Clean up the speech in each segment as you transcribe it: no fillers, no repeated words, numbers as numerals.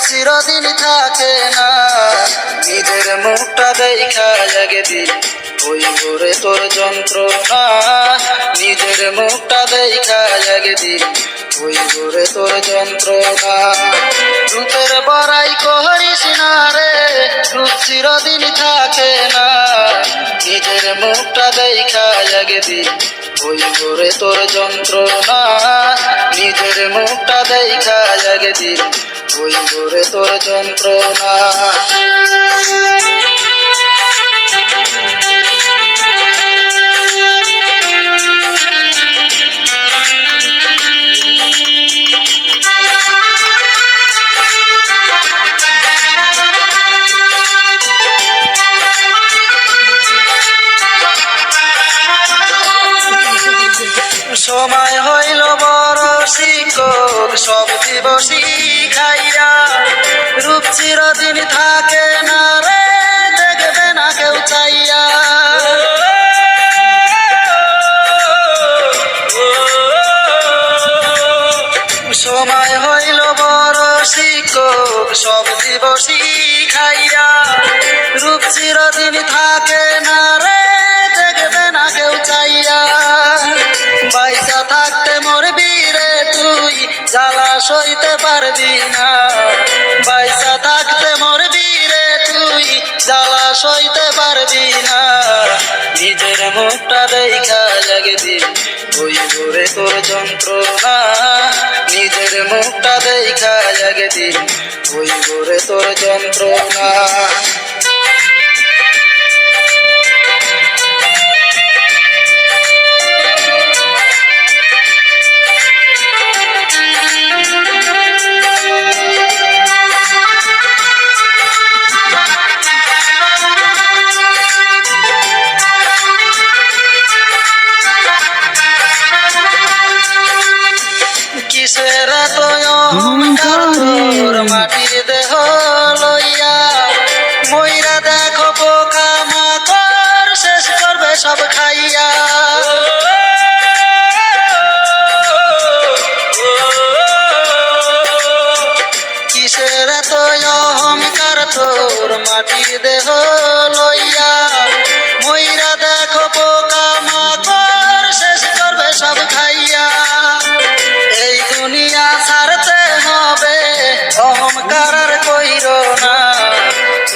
চিরদিন থাকে না, নিজের মুখটা দেখা একদিন হইব রে তোর যন্ত্রণা, নিজের মুখটা দেখা একদিন হইব রে তোর যন্ত্রণা। রূপের বড়াই করিস না রে, রূপ চিরদিন থাকে না, নিজের মুখটা দেখা একদিন হইব রে তোর যন্ত্রণা, নিজের মুখটা দেখা একদিন হইব রে তোর যন্ত্রণা। সময় হইল বড় শিক্ষক, সব দিবসী খাইয়া, রূপ চিরদিন থাকে না রে, দেখবে না কেউ চাইয়া। সময় হইল বড় শিক্ষক, সব দিবসী খাইয়া, রূপ চিরদিন থাকে না রে, দেখবে না কেউ চাইয়া। পয়সা থাকতে মরবি রে তুই, জ্বালা সইতে পারবি না, পয়সা থাকতে মরবি রে তুই, জ্বালা সইতে পারবি না, নিজের মুখটা দেখা একদিন হইব রে তোর যন্ত্রণা, নিজের মুখটা দেখা একদিন হইব রে তোর যন্ত্রণা। কিসের এত অহংকার তোর মাটির দেহ লইয়া, মইরা দেখো পোকা মাকড় শেষ করবে সব খাইয়া। কিসের এত অহংকার তোর মাটির দেহ লইয়া, মইরা দেখো পোকা মাকড় শেষ করবে সব খাইয়া। এই দুনিয়া ছাড়তে হবে, অহংকার আর কইরো না,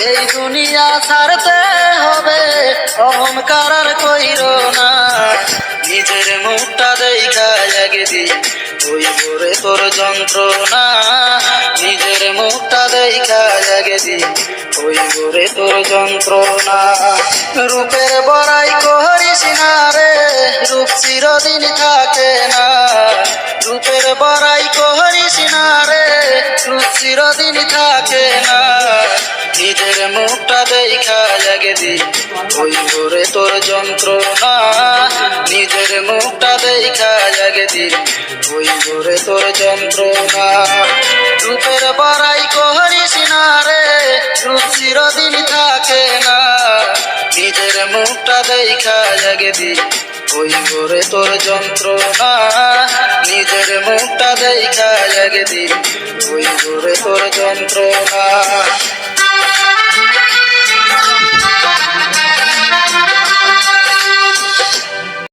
এই দুনিয়া ছাড়তে হবে, অহংকার আর কইরো না, নিজের মুখটা দেখা একদিন হইব রে তোর যন্ত্রণা, নিজের মুখটা দেখা একদিন হইব রে তোর যন্ত্রণা। রূপের বড়াই করিস না রে, রূপ চিরদিন থাকে না, রূপের বড়াই করিস না রে, রূপ চিরদিন থাকে না, নিজের মুখটা দেখা একদিন হইব রে তোর যন্ত্রণা, নিজের মুখটা দেখা একদিন হইব রে তোর যন্ত্রণা। রূপের বড়াই করিস না রে, রূপ চিরদিন থাকে না, নিজের মুখটা দেখা একদিন হইব রে তোর যন্ত্রণা, নিজের মুখটা দেখা একদিন হইব রে তোর যন্ত্রণা।